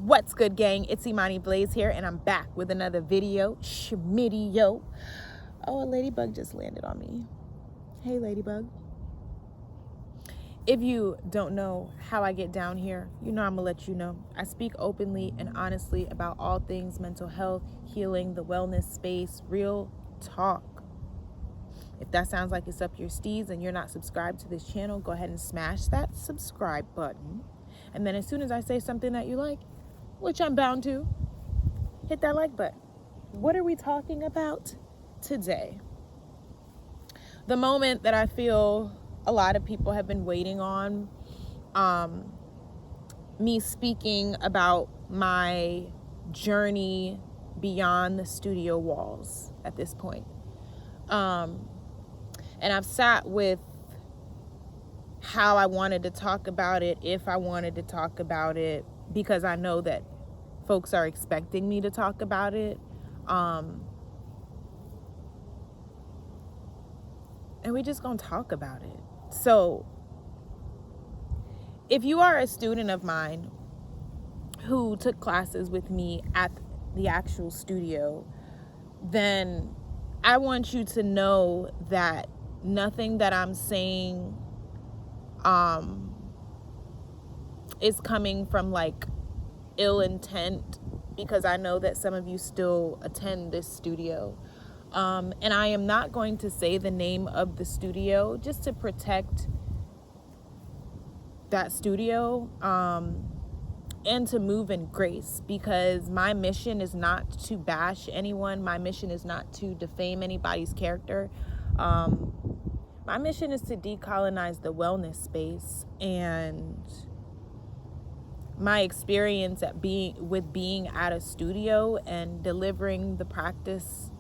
What's good, gang? It's imaniblaize here, and I'm back with another video. Schmiddy-yo. Oh, a ladybug just landed on me. Hey, ladybug. If you don't know how I get down here, you know I'm gonna let you know. I speak openly and honestly about all things mental health, healing, the wellness space, real talk. If that sounds like it's up your steez and you're not subscribed to this channel, go ahead and smash that subscribe button. And then as soon as I say something that you like, which I'm bound to, hit that like button. What are we talking about today? The moment that I feel a lot of people have been waiting on, me speaking about my journey beyond the studio walls at this point. And I've sat with how I wanted to talk about it, if I wanted to talk about it, because I know that folks are expecting me to talk about it. And we just gonna talk about it. So if you are a student of mine who took classes with me at the actual studio, then I want you to know that nothing that I'm saying is coming from like ill intent, because I know that some of you still attend this studio. And I am not going to say the name of the studio just to protect that studio and to move in grace, because my mission is not to bash anyone. My mission is not to defame anybody's character. My mission is to decolonize the wellness space, and my experience at being at a studio and delivering the practice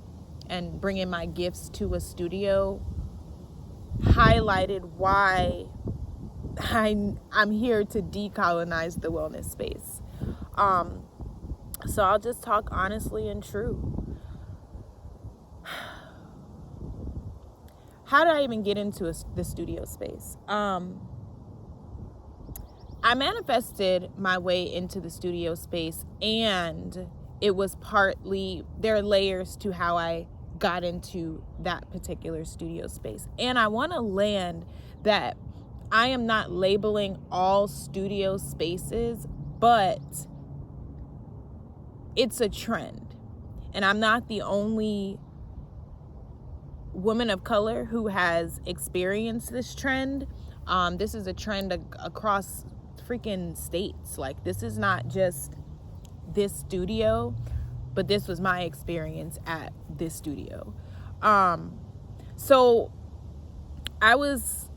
and bringing my gifts to a studio highlighted why I'm here to decolonize the wellness space. So I'll just talk honestly and true. How did I even get into the studio space? I manifested my way into the studio space, and it was partly, there are layers to how I got into that particular studio space. And I want to land that I am not labeling all studio spaces, but it's a trend. And I'm not the only woman of color who has experienced this trend. This is a trend across freaking states. Like, this is not just this studio, but this was my experience at this studio. So I was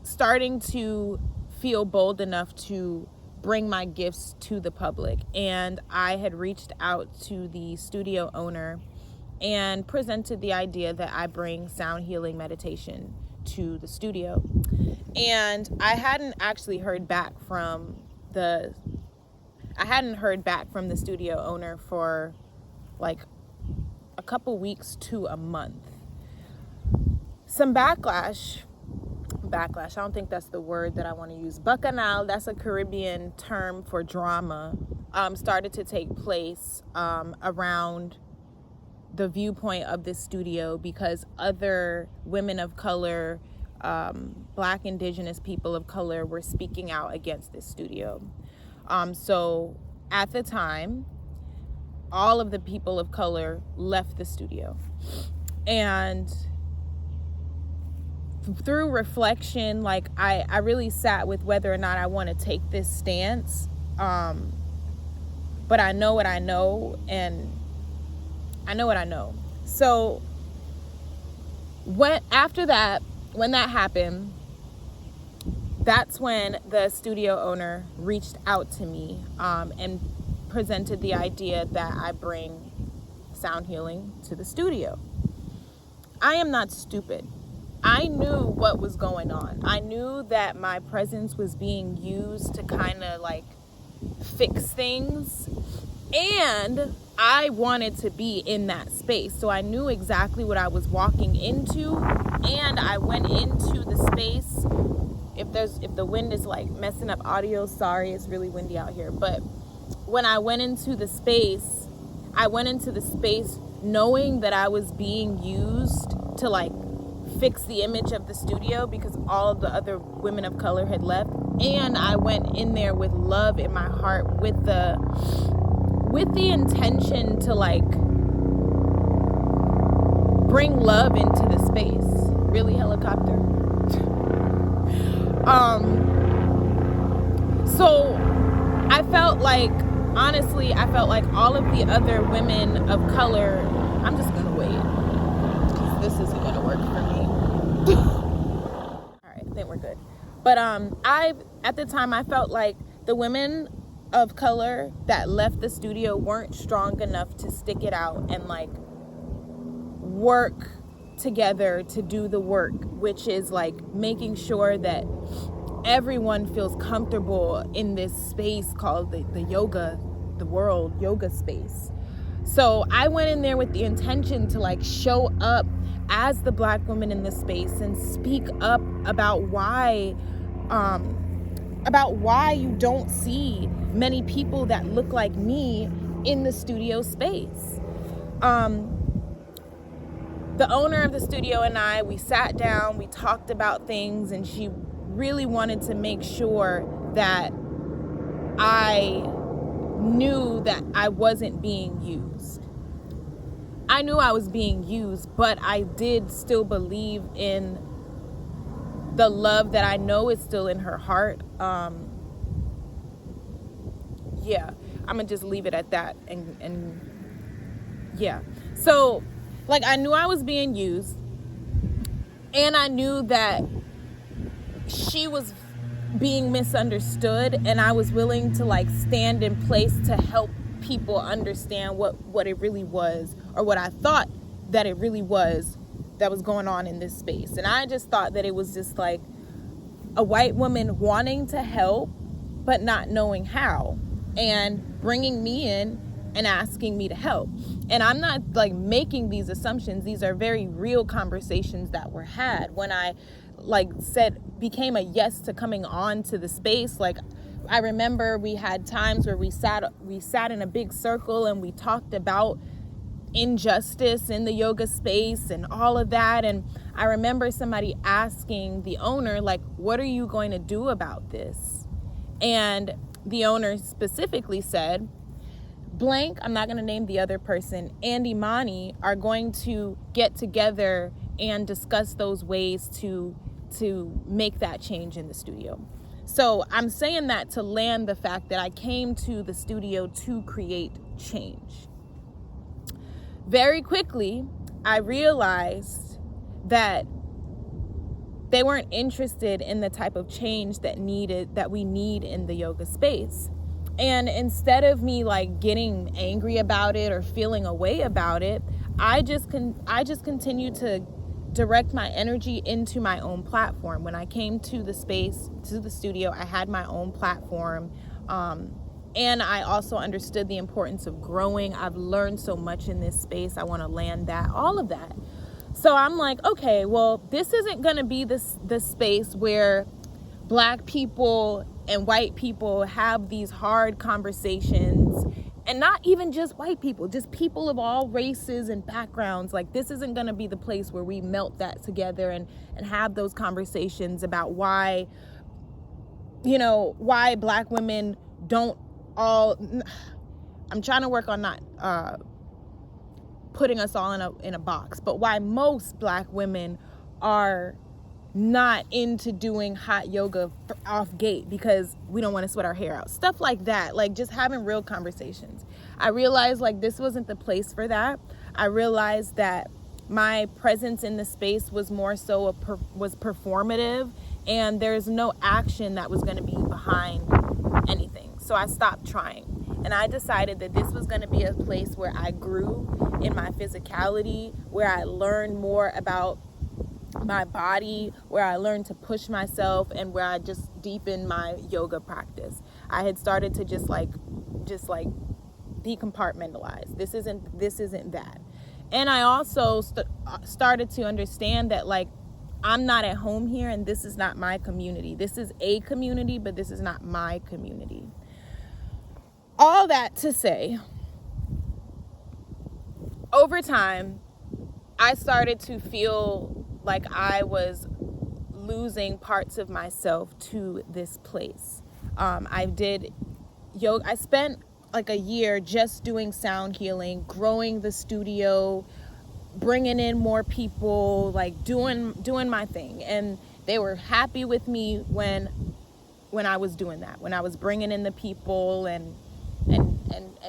starting to feel bold enough to bring my gifts to the public, and I had reached out to the studio owner and presented the idea that I bring sound healing meditation to the studio. And I hadn't actually heard back from the studio owner for like a couple weeks to a month. Some backlash, I don't think that's the word that I want to use. Bacchanal, that's a Caribbean term for drama, started to take place around the viewpoint of this studio, because other women of color, Black, Indigenous people of color were speaking out against this studio. So at the time, all of the people of color left the studio. And through reflection, like I really sat with whether or not I want to take this stance. But I know what I know, and I know what I know. So when that happened, that's when the studio owner reached out to me and presented the idea that I bring sound healing to the studio. I am not stupid. I knew what was going on. I knew that my presence was being used to kind of like fix things, and I wanted to be in that space. So I knew exactly what I was walking into, and I went into the space. If the wind is like messing up audio, sorry, it's really windy out here, but when I went into the space knowing that I was being used to like fix the image of the studio because all of the other women of color had left. And I went in there with love in my heart, with the intention to like bring love into the space. Really, helicopter? So I felt like, honestly, all of the other women of color, I'm just gonna wait, because this isn't gonna work for me. All right, I think we're good. But at the time, I felt like the women of color that left the studio weren't strong enough to stick it out and like work together to do the work, which is like making sure that everyone feels comfortable in this space called the world yoga space. So I went in there with the intention to like show up as the Black woman in the space and speak up about why you don't see many people that look like me in the studio space. The owner of the studio and I, we sat down, we talked about things, and she really wanted to make sure that I knew that I wasn't being used. I knew I was being used, but I did still believe in the love that I know is still in her heart. Yeah, I'm gonna just leave it at that. And yeah, so like I knew I was being used, and I knew that she was being misunderstood, and I was willing to like stand in place to help people understand what it really was, or what I thought that it really was that was going on in this space. And I just thought that it was just like a white woman wanting to help but not knowing how, and bringing me in and asking me to help. And I'm not like making these assumptions. These are very real conversations that were had when I became a yes to coming on to the space. Like I remember we had times where we sat in a big circle and we talked about injustice in the yoga space and all of that. And I remember somebody asking the owner, like, what are you going to do about this? And the owner specifically said, blank, I'm not going to name the other person, and Imani are going to get together and discuss those ways to make that change in the studio. So I'm saying that to land the fact that I came to the studio to create change. Very quickly, I realized that they weren't interested in the type of change that we need in the yoga space. And instead of me like getting angry about it or feeling a way about it, I just continued to direct my energy into my own platform. When I came to the space, to the studio, I had my own platform. And I also understood the importance of growing. I've learned so much in this space. I want to land that, all of that. So I'm like, okay, well, this isn't going to be this space where Black people and white people have these hard conversations, and not even just white people, just people of all races and backgrounds. Like, this isn't going to be the place where we melt that together and have those conversations about why Black women don't all, I'm trying to work on not putting us all in a box, but why most Black women are not into doing hot yoga off gate because we don't want to sweat our hair out. Stuff like that, like just having real conversations. I realized like this wasn't the place for that. I realized that my presence in the space was more so was performative, and there's no action that was going to be behind anything. So I stopped trying, and I decided that this was going to be a place where I grew in my physicality, where I learned more about my body, where I learned to push myself, and where I just deepened my yoga practice. I had started to just decompartmentalize. This isn't that. And I also started to understand that like I'm not at home here, and this is not my community. This is a community, but this is not my community. all that to say, over time, I started to feel like I was losing parts of myself to this place. I did yoga. I spent like a year just doing sound healing, growing the studio, bringing in more people, like doing my thing. And they were happy with me when I was doing that, when I was bringing in the people and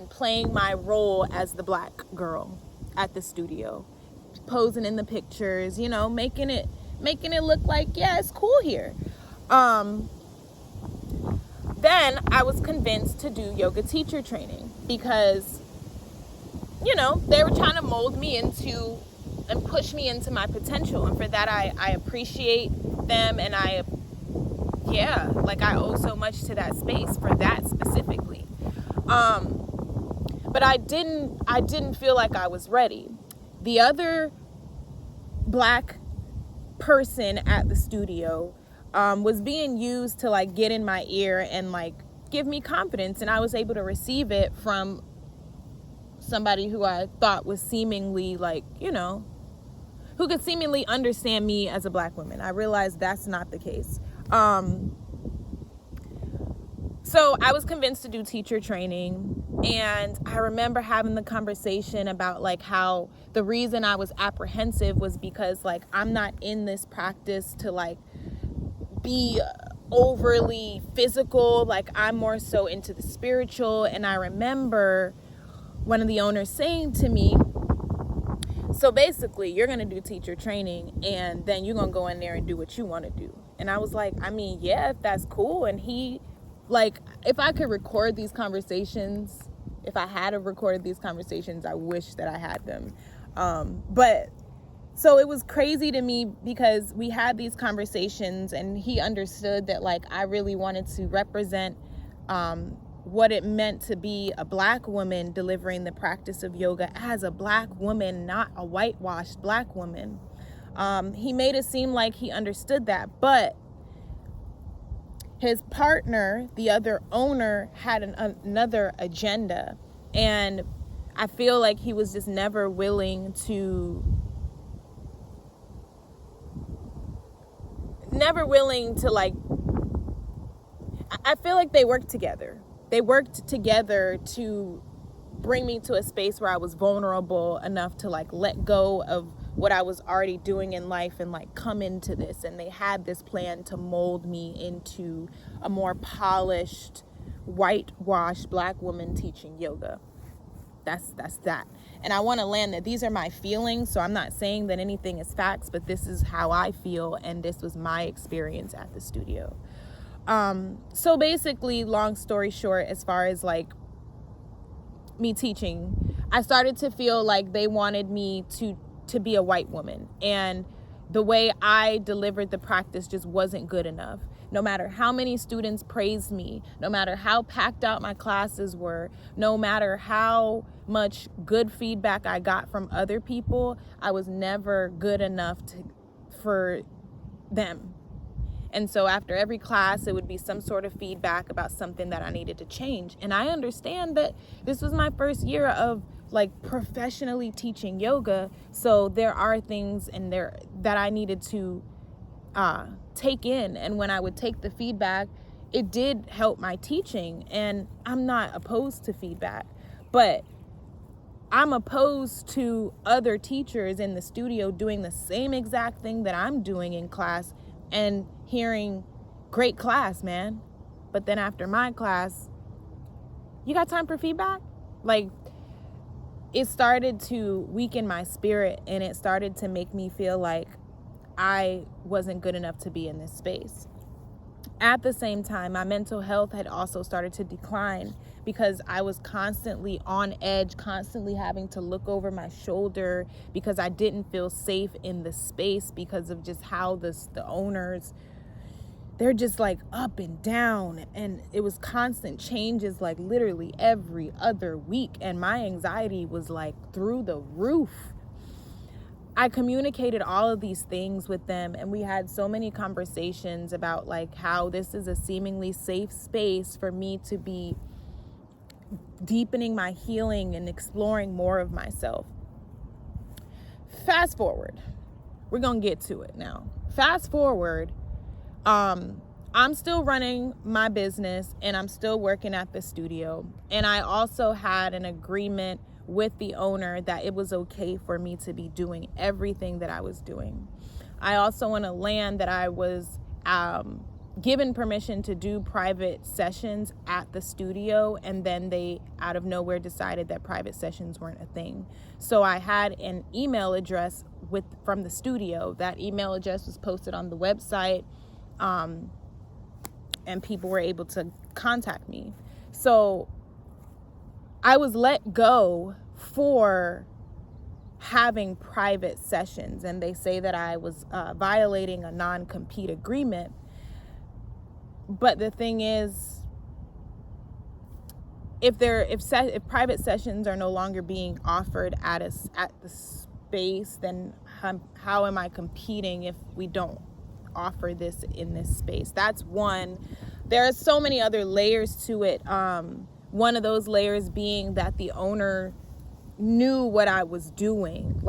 playing my role as the black girl at the studio, posing in the pictures, you know, making it look like, yeah, it's cool here. Then I was convinced to do yoga teacher training because, you know, they were trying to mold me into and push me into my potential. And for that, I appreciate them. And I owe so much to that space for that specifically. But I didn't feel like I was ready. The other black person at the studio was being used to like get in my ear and like give me confidence, and I was able to receive it from somebody who I thought was seemingly like, you know, who could seemingly understand me as a black woman. I realized that's not the case. So I was convinced to do teacher training, and I remember having the conversation about like how the reason I was apprehensive was because like I'm not in this practice to like be overly physical, like I'm more so into the spiritual. And I remember one of the owners saying to me, so basically you're going to do teacher training and then you're going to go in there and do what you want to do. And I was like, I mean, yeah, if that's cool. And he, like, if I could record these conversations, if I had have recorded these conversations, I wish that I had them. But so it was crazy to me because we had these conversations and he understood that like I really wanted to represent what it meant to be a black woman delivering the practice of yoga as a black woman, not a whitewashed black woman. He made it seem like he understood that, but his partner, the other owner, had another agenda. And I feel like he was just never willing to like, I feel like they worked together. They worked together to bring me to a space where I was vulnerable enough to like let go of what I was already doing in life and like come into this. And they had this plan to mold me into a more polished, whitewashed black woman teaching yoga. That's that. And I want to land that these are my feelings. So I'm not saying that anything is facts, but this is how I feel. And this was my experience at the studio. So basically, long story short, as far as like me teaching, I started to feel like they wanted me to be a white woman, and the way I delivered the practice just wasn't good enough. No matter how many students praised me, no matter how packed out my classes were, no matter how much good feedback I got from other people, I was never good enough for them. And so after every class, it would be some sort of feedback about something that I needed to change. And I understand that this was my first year of like professionally teaching yoga. So there are things in there that I needed to take in. And when I would take the feedback, it did help my teaching. And I'm not opposed to feedback, but I'm opposed to other teachers in the studio doing the same exact thing that I'm doing in class and hearing, great class, man. But then after my class, you got time for feedback? Like, it started to weaken my spirit, and it started to make me feel like I wasn't good enough to be in this space. At the same time, my mental health had also started to decline because I was constantly on edge, constantly having to look over my shoulder because I didn't feel safe in the space because of just how the owners, they're just like up and down, and it was constant changes like literally every other week, and my anxiety was like through the roof. I communicated all of these things with them, and we had so many conversations about like how this is a seemingly safe space for me to be deepening my healing and exploring more of myself. Fast forward. We're going to get to it now. Fast forward. I'm still running my business and I'm still working at the studio. And I also had an agreement with the owner that it was okay for me to be doing everything that I was doing. I also own a land that I was given permission to do private sessions at the studio, and then they out of nowhere decided that private sessions weren't a thing. So I had an email address from the studio. That email address was posted on the website, and people were able to contact me. So I was let go for having private sessions, and they say that I was violating a non-compete agreement. But the thing is, if private sessions are no longer being offered at the space, then how am I competing if we don't offer this in this space? That's one. There are so many other layers to it. One of those layers being that the owner knew what I was doing,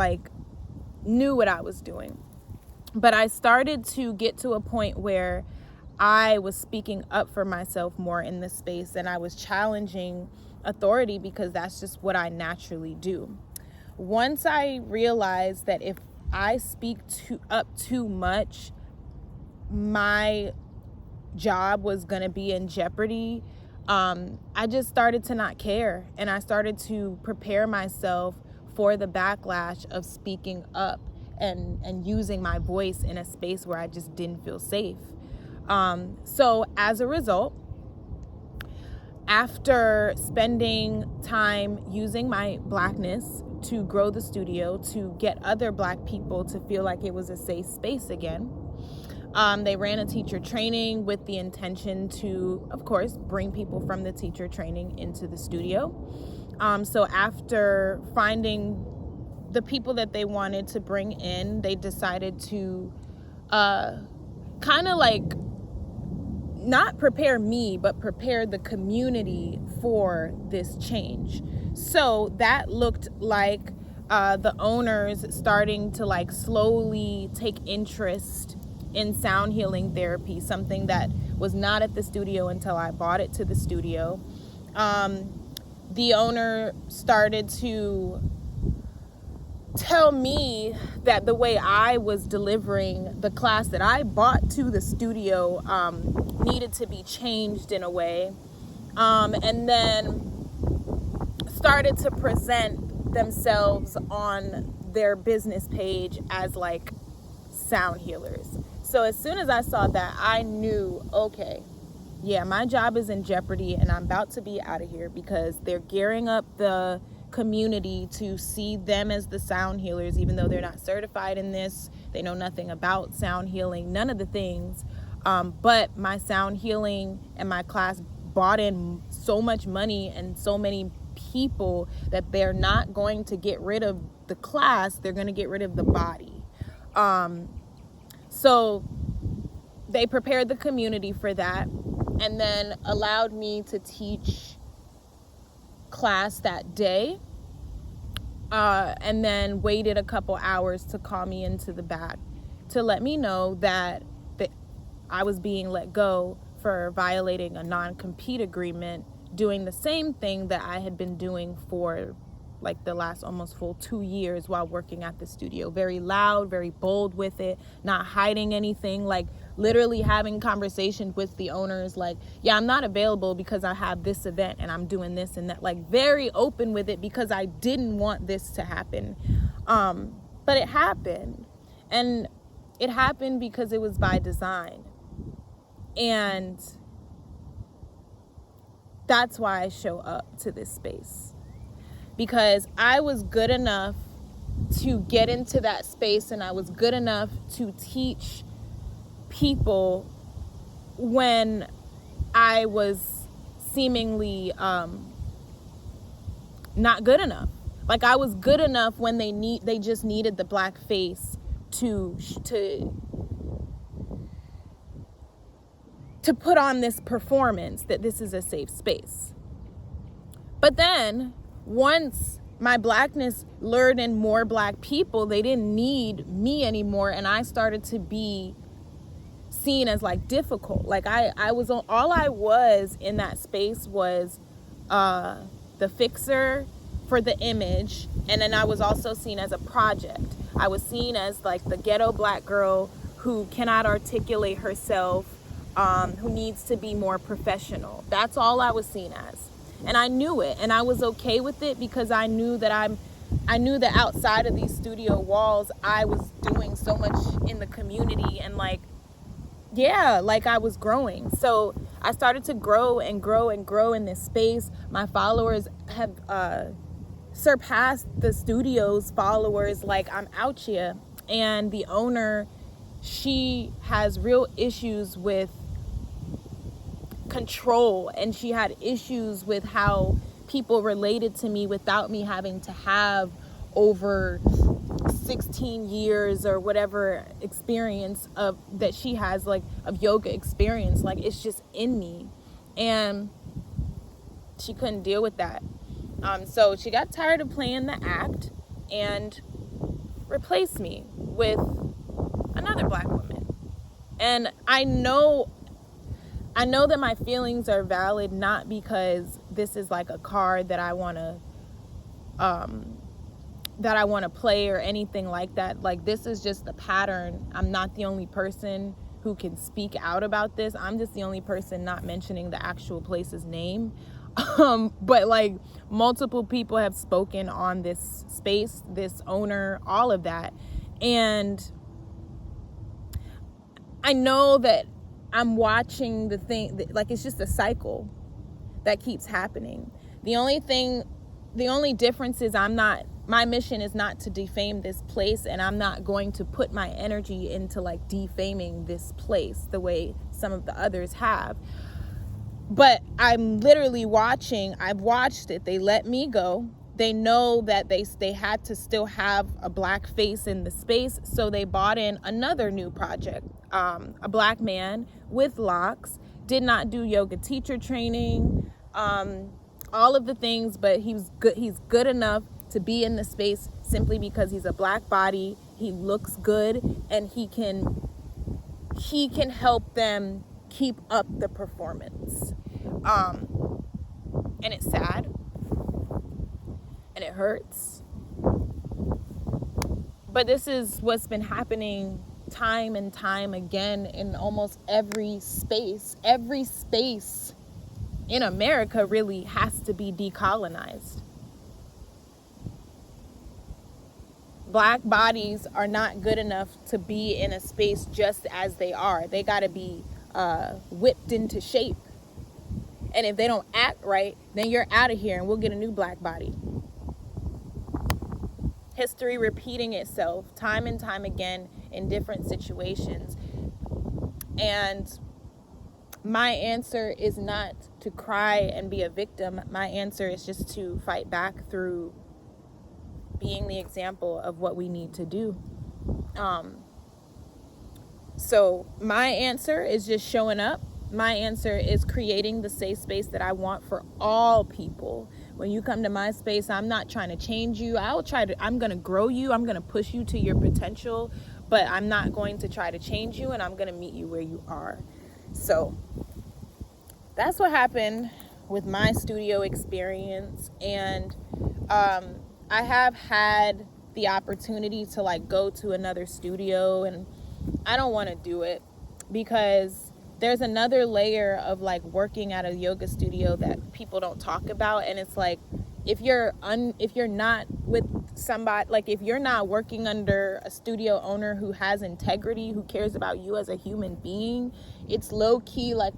But I started to get to a point where I was speaking up for myself more in this space, and I was challenging authority because that's just what I naturally do. Once I realized that if I speak up too much, my job was going to be in jeopardy, I just started to not care, and I started to prepare myself for the backlash of speaking up and using my voice in a space where I just didn't feel safe. So as a result, after spending time using my Blackness to grow the studio, to get other Black people to feel like it was a safe space again, they ran a teacher training with the intention to, of course, bring people from the teacher training into the studio. So after finding the people that they wanted to bring in, they decided to kind of like not prepare me, but prepare the community for this change. So that looked like the owners starting to like slowly take interest in sound healing therapy, something that was not at the studio until I bought it to the studio. The owner started to tell me that the way I was delivering the class that I bought to the studio needed to be changed in a way, and then started to present themselves on their business page as like sound healers. So as soon as I saw that, I knew, okay, yeah, my job is in jeopardy and I'm about to be out of here, because they're gearing up the community to see them as the sound healers, even though they're not certified in this. They know nothing about sound healing, none of the things. But my sound healing and my class brought in so much money and so many people that they're not going to get rid of the class, they're going to get rid of the body. So they prepared the community for that, and then allowed me to teach class that day, and then waited a couple hours to call me into the back to let me know that I was being let go for violating a non-compete agreement, doing the same thing that I had been doing for like the last almost full 2 years while working at the studio. Very loud, very bold with it, not hiding anything, like literally having conversations with the owners like, yeah, I'm not available because I have this event and I'm doing this and that, like very open with it because I didn't want this to happen. But it happened, and it happened because it was by design. And that's why I show up to this space, because I was good enough to get into that space, and I was good enough to teach people when I was seemingly not good enough. Like I was good enough when they just needed the Black face to put on this performance that this is a safe space. But then once my blackness lured in more black people, they didn't need me anymore. And I started to be seen as like difficult. Like I was on, all I was in that space was the fixer for the image. And then I was also seen as a project. I was seen as like the ghetto black girl who cannot articulate herself, who needs to be more professional. That's all I was seen as. And I knew it, and I was okay with it, because I knew that outside of these studio walls, I was doing so much in the community, and like I was growing. So I started to grow and grow and grow in this space. My followers have surpassed the studio's followers. Like, I'm out here. And the owner, she has real issues with control, and she had issues with how people related to me without me having to have over 16 years or whatever experience of that she has, like, of yoga experience. Like, it's just in me, and she couldn't deal with that. So she got tired of playing the act and replaced me with another black woman. And I know that my feelings are valid, not because this is like a card that I want to play or anything like that. Like, this is just the pattern. I'm not the only person who can speak out about this. I'm just the only person not mentioning the actual place's name. But like, multiple people have spoken on this space, this owner, all of that. And I know that I'm watching the thing, like, it's just a cycle that keeps happening. The only difference is my mission is not to defame this place, and I'm not going to put my energy into like defaming this place the way some of the others have. But I'm literally watching. I've watched it. They let me go. They know that they had to still have a black face in the space, so they bought in another new project. A black man with locks, did not do yoga teacher training, all of the things, but he's good enough to be in the space simply because he's a black body. He looks good, and he can help them keep up the performance. And it's sad, and it hurts, but this is what's been happening time and time again in almost every space. Every space in America really has to be decolonized. Black bodies are not good enough to be in a space just as they are. They got to be whipped into shape. And if they don't act right, then you're out of here, and we'll get a new black body. History repeating itself time and time again in different situations. And my answer is not to cry and be a victim. My answer is just to fight back through being the example of what we need to do. So my answer is just showing up. My answer is creating the safe space that I want for all people. When you come to my space, I'm not trying to change you. I'm going to grow you. I'm going to push you to your potential, but I'm not going to try to change you, and I'm going to meet you where you are. So that's what happened with my studio experience. And I have had the opportunity to like go to another studio, and I don't want to do it because there's another layer of like working at a yoga studio that people don't talk about. And it's like, if you're not with somebody, like if you're not working under a studio owner who has integrity, who cares about you as a human being, it's low key like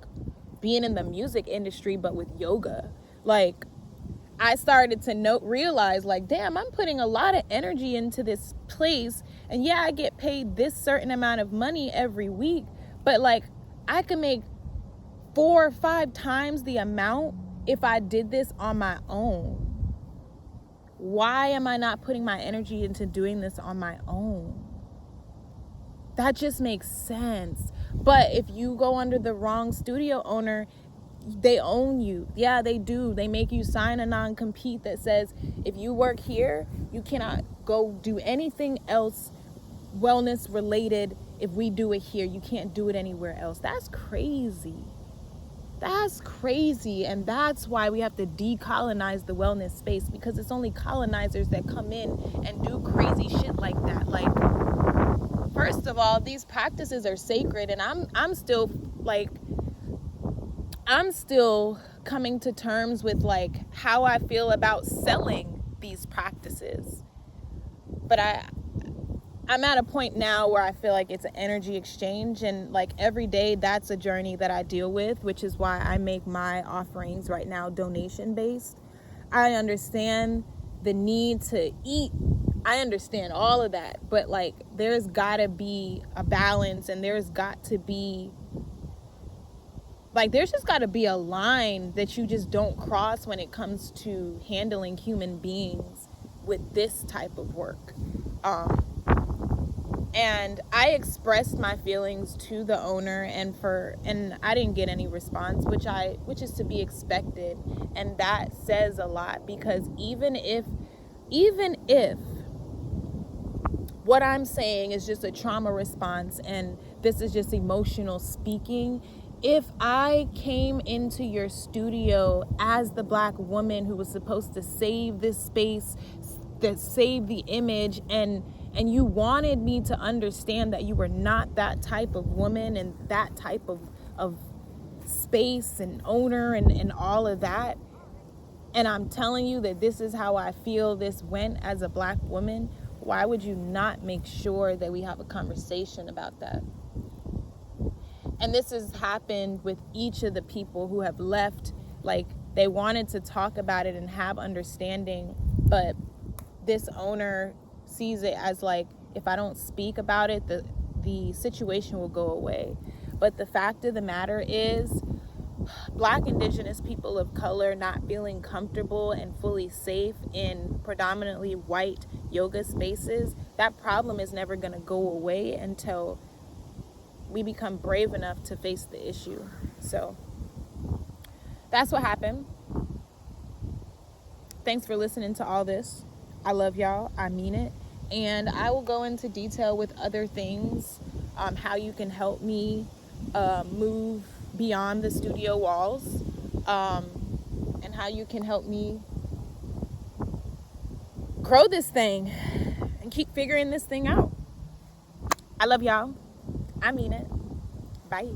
being in the music industry, but with yoga. Like, I started to realize like, damn, I'm putting a lot of energy into this place, and yeah, I get paid this certain amount of money every week, but like, I could make 4 or 5 times the amount if I did this on my own. Why am I not putting my energy into doing this on my own? That just makes sense. But if you go under the wrong studio owner, They own you. Yeah, they do. They make you sign a non-compete that says if you work here, you cannot go do anything else wellness related. If we do it here, you can't do it anywhere else. That's crazy. That's crazy. And that's why we have to decolonize the wellness space, because it's only colonizers that come in and do crazy shit like that. Like, first of all, these practices are sacred, and I'm still coming to terms with like how I feel about selling these practices. But I'm at a point now where I feel like it's an energy exchange, and like every day that's a journey that I deal with, which is why I make my offerings right now donation based. I understand the need to eat. I understand all of that, but like there's gotta be a balance, and there's just gotta be a line that you just don't cross when it comes to handling human beings with this type of work. And I expressed my feelings to the owner, and I didn't get any response, which is to be expected. And that says a lot, because even if what I'm saying is just a trauma response and this is just emotional speaking, if I came into your studio as the Black woman who was supposed to save this space, that save the image, and you wanted me to understand that you were not that type of woman and that type of space and owner and all of that, and I'm telling you that this is how I feel this went as a Black woman, why would you not make sure that we have a conversation about that? And this has happened with each of the people who have left. Like, they wanted to talk about it and have understanding, but this owner sees it as like, if I don't speak about it, the situation will go away. But the fact of the matter is, Black, Indigenous people of color not feeling comfortable and fully safe in predominantly white yoga spaces, that problem is never going to go away until we become brave enough to face the issue. So that's what happened. Thanks for listening to all this. I love y'all. I mean it. And I will go into detail with other things, how you can help me move beyond the studio walls, and how you can help me grow this thing and keep figuring this thing out. I love y'all. I mean it. Bye.